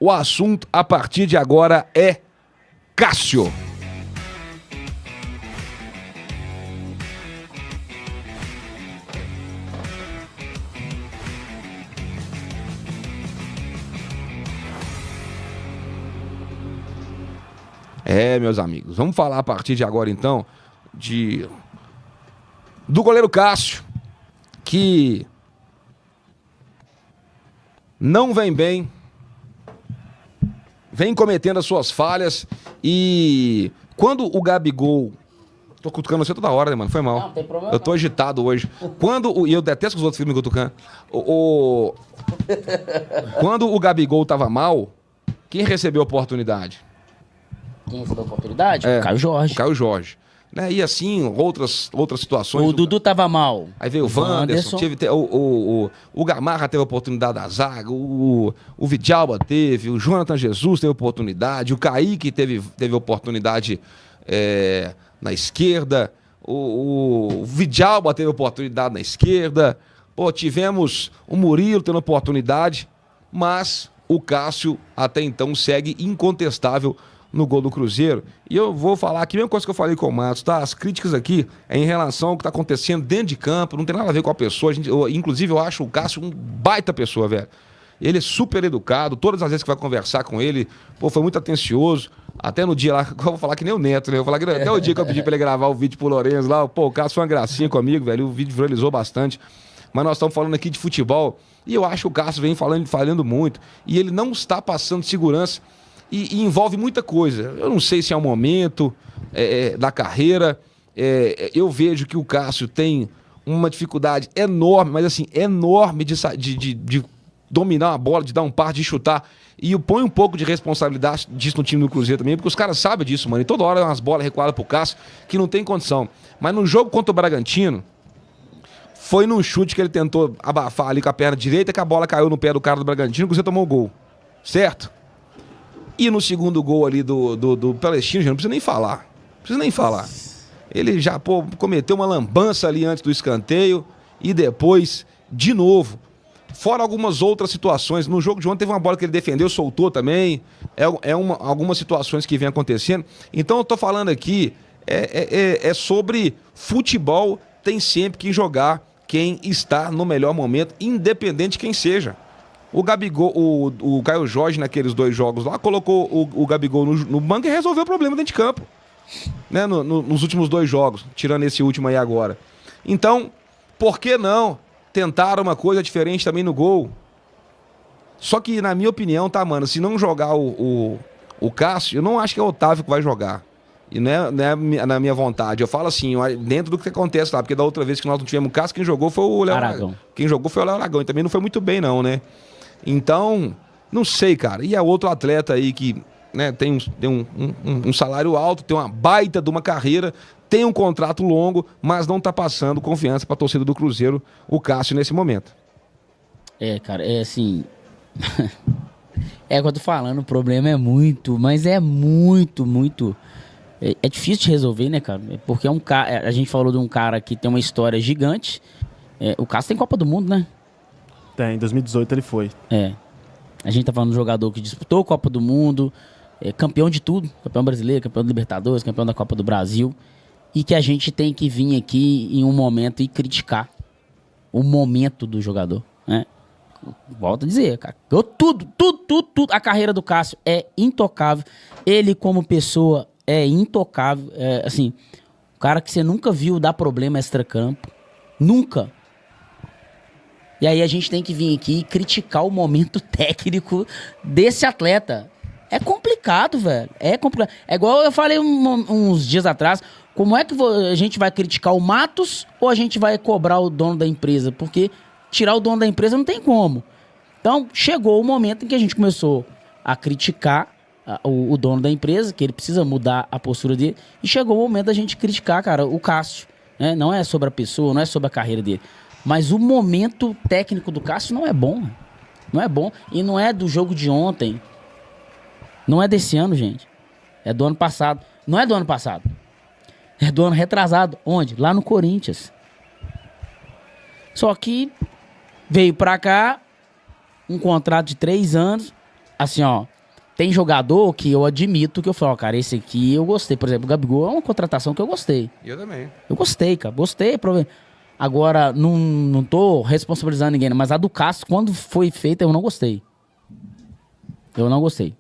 O assunto a partir de agora é Cássio. Meus amigos, vamos falar a partir de agora então do goleiro Cássio, que não vem bem, vem cometendo as suas falhas, e quando o Gabigol... Tô cutucando você toda hora, né, mano? Foi mal. Não tem problema. Eu tô agitado hoje. E eu detesto que os outros ficam me cutucando. Quando o Gabigol tava mal, quem recebeu a oportunidade? Quem recebeu a oportunidade? Caio Jorge. O Caio Jorge. Né? E assim, outras situações. O Dudu tava mal. Aí veio o Wanderson, o Gamarra teve a oportunidade da zaga, o Vidalba teve, o Jonathan Jesus teve oportunidade, o Kaique teve oportunidade na esquerda, o Vidalba teve oportunidade na esquerda, tivemos o Murilo tendo oportunidade, mas o Cássio até então segue incontestável no gol do Cruzeiro. E eu vou falar aqui, a mesma coisa que eu falei com o Matos, tá? As críticas aqui é em relação ao que tá acontecendo dentro de campo, não tem nada a ver com a pessoa. Inclusive, eu acho o Cássio um baita pessoa, velho. Ele é super educado, todas as vezes que vai conversar com ele, foi muito atencioso. Até no dia lá, eu vou falar que nem o Neto, né? Eu vou falar que até o dia que eu pedi pra ele gravar o vídeo pro Lourenço lá, o Cássio foi uma gracinha comigo, velho. O vídeo viralizou bastante. Mas nós estamos falando aqui de futebol, e eu acho que o Cássio vem falhando muito, e ele não está passando segurança. E envolve muita coisa. Eu não sei se é um momento da carreira. Eu vejo que o Cássio tem uma dificuldade enorme, mas assim, enorme de dominar uma bola, de dar um par, de chutar. E eu ponho um pouco de responsabilidade disso no time do Cruzeiro também, porque os caras sabem disso, mano. E toda hora umas bolas recuadas pro Cássio que não tem condição. Mas no jogo contra o Bragantino, foi num chute que ele tentou abafar ali com a perna direita, que a bola caiu no pé do cara do Bragantino, que você tomou o gol. Certo? E no segundo gol ali do Palestino, já não precisa nem falar. Não precisa nem falar. Ele já cometeu uma lambança ali antes do escanteio e depois, de novo. Fora algumas outras situações. No jogo de ontem teve uma bola que ele defendeu, soltou também. Algumas situações que vem acontecendo. Então eu tô falando aqui, sobre futebol, tem sempre que jogar quem está no melhor momento, independente de quem seja. O Gabigol, o Caio Jorge, naqueles 2 jogos lá, colocou o Gabigol no banco e resolveu o problema dentro de campo. Né? Nos últimos 2 jogos, tirando esse último aí agora. Então, por que não tentar uma coisa diferente também no gol? Só que, na minha opinião, tá, mano, se não jogar o Cássio, eu não acho que é o Otávio que vai jogar. E não é na minha vontade. Eu falo assim, dentro do que acontece lá, porque da outra vez que nós não tivemos o Cássio, quem jogou foi o Léo Aragão. Quem jogou foi o Léo Aragão, e também não foi muito bem, não, né? Então, não sei, cara. E é outro atleta aí que, né, tem um salário alto, tem uma baita de uma carreira, tem um contrato longo, mas não tá passando confiança pra torcida do Cruzeiro, o Cássio, nesse momento. Cara, assim... o que eu tô falando, o problema é muito, mas é muito... É difícil de resolver, né, cara? Porque a gente falou de um cara que tem uma história gigante. O Cássio tem Copa do Mundo, né? Tem, em 2018 ele foi. A gente tá falando de um jogador que disputou a Copa do Mundo, campeão de tudo, campeão brasileiro, campeão da Libertadores, campeão da Copa do Brasil, e que a gente tem que vir aqui em um momento e criticar o momento do jogador, né? Volto a dizer, cara, tudo. A carreira do Cássio é intocável. Ele como pessoa é intocável. Assim, o cara que você nunca viu dar problema extracampo. Nunca. E aí a gente tem que vir aqui e criticar o momento técnico desse atleta. É complicado, velho. É complicado. É igual eu falei uns dias atrás. Como é que a gente vai criticar o Matos ou a gente vai cobrar o dono da empresa? Porque tirar o dono da empresa não tem como. Então, chegou o momento em que a gente começou a criticar o dono da empresa, que ele precisa mudar a postura dele. E chegou o momento da gente criticar, cara, o Cássio. Né? Não é sobre a pessoa, não é sobre a carreira dele. Mas o momento técnico do Cássio não é bom. Não é bom. E não é do jogo de ontem. Não é desse ano, gente. É do ano passado. Não é do ano passado. É do ano retrasado. Onde? Lá no Corinthians. Só que veio pra cá um contrato de 3 anos. assim, ó, tem jogador que eu admito que eu falo, cara, esse aqui eu gostei. Por exemplo, o Gabigol é uma contratação que eu gostei. Eu também. Eu gostei, cara. Gostei. Agora, não tô responsabilizando ninguém, mas a do Cássio, quando foi feita, eu não gostei. Eu não gostei.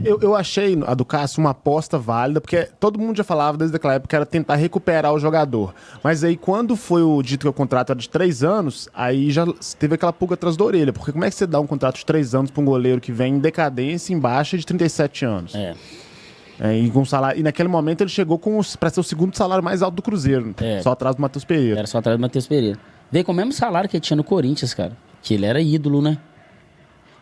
Eu achei a do Cássio uma aposta válida, porque todo mundo já falava desde aquela época que era tentar recuperar o jogador. Mas aí, quando foi o dito que o contrato era de 3 anos, aí já teve aquela pulga atrás da orelha. Porque como é que você dá um contrato de 3 anos para um goleiro que vem em decadência, em baixa, de 37 anos? E com salário, e naquele momento ele chegou para ser o segundo salário mais alto do Cruzeiro. Só atrás do Matheus Pereira. Era só atrás do Matheus Pereira. Veio com o mesmo salário que ele tinha no Corinthians, cara. Que ele era ídolo, né?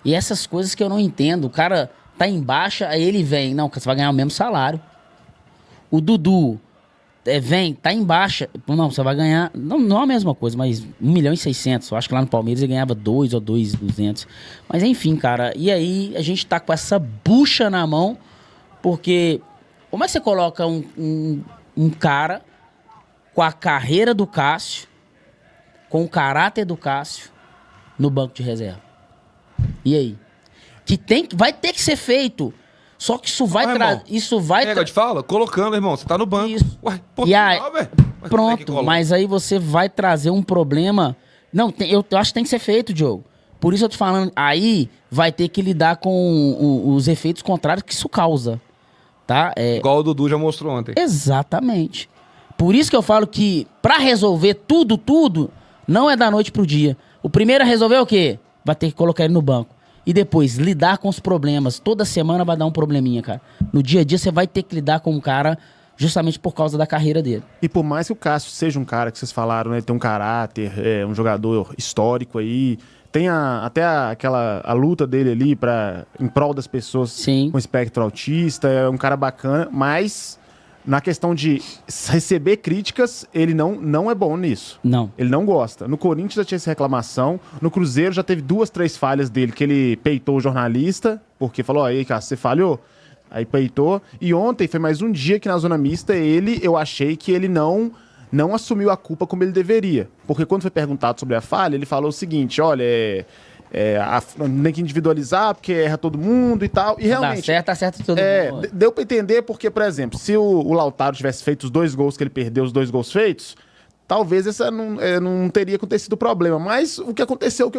E essas coisas que eu não entendo. O cara tá em baixa, aí ele vem. Não, você vai ganhar o mesmo salário. O Dudu vem, tá em baixa. Não, você vai ganhar... Não é a mesma coisa, mas 1.600.000. Eu acho que lá no Palmeiras ele ganhava 2 ou 2.200. Mas enfim, cara. E aí a gente tá com essa bucha na mão. Porque como é que você coloca um cara com a carreira do Cássio, com o caráter do Cássio, no banco de reserva? E aí? Vai ter que ser feito. Só que isso vai trazer... Eu te falo, colocando, irmão, você tá no banco. Isso. Ué, e aí, velho. pronto, mas aí você vai trazer um problema... Não, eu acho que tem que ser feito, Diogo. Por isso eu tô falando, aí vai ter que lidar com os efeitos contrários que isso causa. Tá? Igual o Dudu já mostrou ontem. Exatamente. Por isso que eu falo que pra resolver tudo, não é da noite pro dia. O primeiro a resolver é o quê? Vai ter que colocar ele no banco. E depois, lidar com os problemas. Toda semana vai dar um probleminha, cara. No dia a dia você vai ter que lidar com um cara justamente por causa da carreira dele. E por mais que o Cássio seja um cara que vocês falaram, né? Ele tem um caráter, um jogador histórico aí... Tem até a luta dele ali em prol das pessoas Sim. com espectro autista, é um cara bacana, mas na questão de receber críticas, ele não é bom nisso. Não. Ele não gosta. No Corinthians já tinha essa reclamação, no Cruzeiro já teve 2, 3 falhas dele, que ele peitou o jornalista, porque falou, aí, cara, você falhou? Aí peitou. E ontem foi mais um dia que na zona mista eu achei que ele não assumiu a culpa como ele deveria. Porque quando foi perguntado sobre a falha, ele falou o seguinte, olha, tem que individualizar, porque erra todo mundo e tal. E realmente... Tá certo todo mundo. Deu pra entender porque, por exemplo, se o Lautaro tivesse feito os 2 gols que ele perdeu, os 2 gols feitos, talvez essa não teria acontecido o problema. Mas o que aconteceu.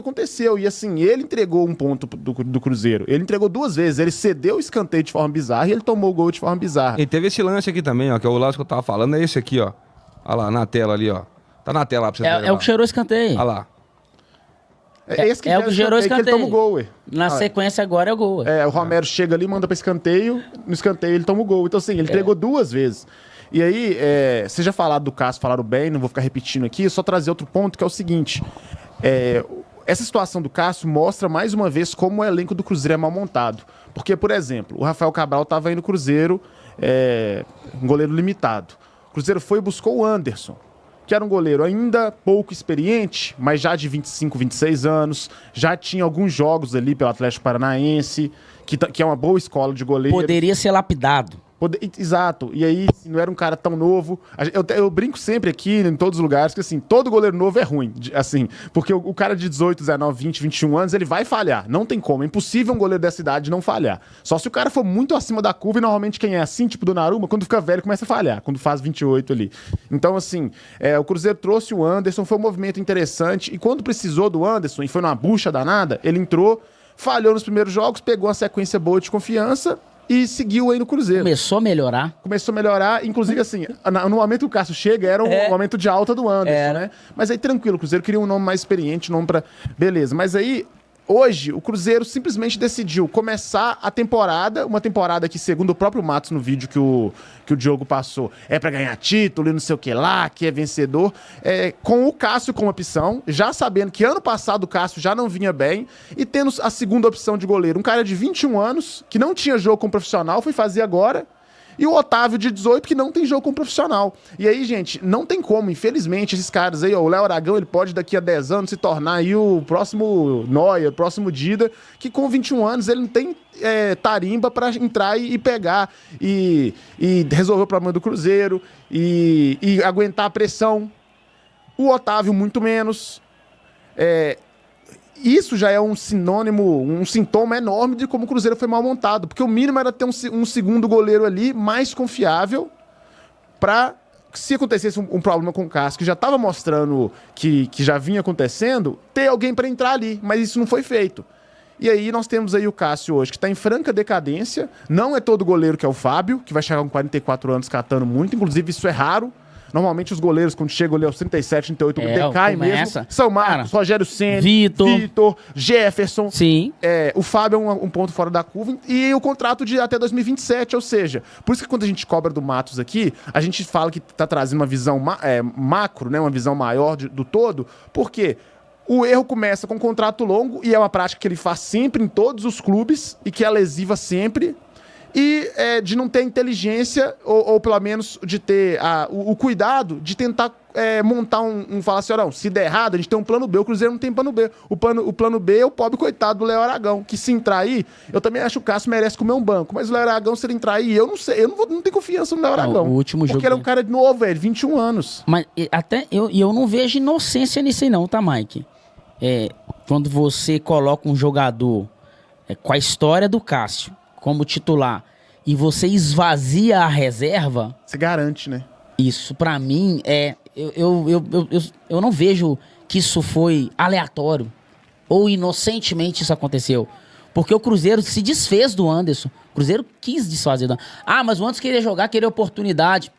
E assim, ele entregou um ponto do Cruzeiro. Ele entregou 2 vezes. Ele cedeu o escanteio de forma bizarra e ele tomou o gol de forma bizarra. E teve esse lance aqui também, ó, que é o lance que eu tava falando, é esse aqui, ó. Olha lá, na tela ali, ó. Tá na tela lá pra você ver. É o que gerou escanteio. Olha lá. É o que gerou escanteio. Que ele toma o gol, ué. Na sequência agora é o gol. O Romero chega ali, manda pra escanteio. No escanteio ele toma o gol. Então assim, ele entregou 2 vezes. E aí, vocês já falaram do Cássio, falaram bem, não vou ficar repetindo aqui. Só trazer outro ponto que é o seguinte. Essa situação do Cássio mostra mais uma vez como o elenco do Cruzeiro é mal montado. Porque, por exemplo, o Rafael Cabral tava aí no Cruzeiro, um goleiro limitado. O Cruzeiro foi e buscou o Anderson, que era um goleiro ainda pouco experiente, mas já de 25, 26 anos, já tinha alguns jogos ali pelo Atlético Paranaense, que é uma boa escola de goleiro. Poderia ser lapidado. Exato. E aí, assim, não era um cara tão novo. Eu brinco sempre aqui, em todos os lugares, que assim, todo goleiro novo é ruim. Assim, porque o cara de 18, 19, 20, 21 anos, ele vai falhar. Não tem como. É impossível um goleiro dessa idade não falhar. Só se o cara for muito acima da curva, e normalmente quem é assim, tipo do Naruma, quando fica velho, começa a falhar. Quando faz 28 ali. Então, assim, o Cruzeiro trouxe o Anderson, foi um movimento interessante. E quando precisou do Anderson, e foi numa bucha danada, ele entrou, falhou nos primeiros jogos, pegou uma sequência boa de confiança e seguiu aí no Cruzeiro. Começou a melhorar. Inclusive, assim, no momento que o Cássio chega, era um momento de alta do Anderson, né? Mas aí, tranquilo, o Cruzeiro queria um nome mais experiente, um nome pra... Beleza, mas aí... Hoje, o Cruzeiro simplesmente decidiu começar a temporada, uma temporada que, segundo o próprio Matos no vídeo que o Diogo passou, é pra ganhar título e não sei o que lá, que é vencedor, com o Cássio como opção, já sabendo que ano passado o Cássio já não vinha bem, e tendo a segunda opção de goleiro, um cara de 21 anos, que não tinha jogo com profissional, foi fazer agora, e o Otávio de 18, que não tem jogo com profissional. E aí, gente, não tem como, infelizmente, esses caras aí, ó, o Léo Aragão, ele pode daqui a 10 anos se tornar aí o próximo Neuer, o próximo Dida, que com 21 anos ele não tem tarimba pra entrar e pegar e resolver o problema do Cruzeiro e aguentar a pressão. O Otávio muito menos. isso já é um sinônimo, um sintoma enorme de como o Cruzeiro foi mal montado. Porque o mínimo era ter um segundo goleiro ali mais confiável para, se acontecesse um problema com o Cássio, que já estava mostrando que já vinha acontecendo, ter alguém para entrar ali. Mas isso não foi feito. E aí nós temos aí o Cássio hoje, que está em franca decadência. Não é todo goleiro que é o Fábio, que vai chegar com 44 anos catando muito. Inclusive, isso é raro. Normalmente os goleiros, quando chegam ali aos 37, 38, decaem mesmo. São Marcos, Rogério Ceni, Vitor, Jefferson. Sim. O Fábio é um ponto fora da curva. E o contrato de até 2027, ou seja, por isso que quando a gente cobra do Matos aqui, a gente fala que está trazendo uma visão macro, né, uma visão maior do todo, porque o erro começa com um contrato longo, e é uma prática que ele faz sempre em todos os clubes, e que é lesiva sempre, e de não ter inteligência, ou pelo menos de ter o cuidado de tentar montar falar assim, não, se der errado, a gente tem um plano B. O Cruzeiro não tem plano B. O plano B é o pobre coitado do Léo Aragão, que se entrar aí, eu também acho que o Cássio merece comer um banco, mas o Léo Aragão, se ele entrar aí, eu não sei, eu não tenho confiança no Léo Aragão. O último porque jogo... ele é um cara novo, velho, 21 anos. Mas até eu não vejo inocência nisso aí não, tá, Mike? Quando você coloca um jogador com a história do Cássio como titular e você esvazia a reserva... Você garante, né? Isso, pra mim, eu não vejo que isso foi aleatório ou inocentemente isso aconteceu. Porque o Cruzeiro se desfez do Anderson. O Cruzeiro quis desfazer do Anderson. Ah, mas o Anderson queria jogar, queria oportunidade.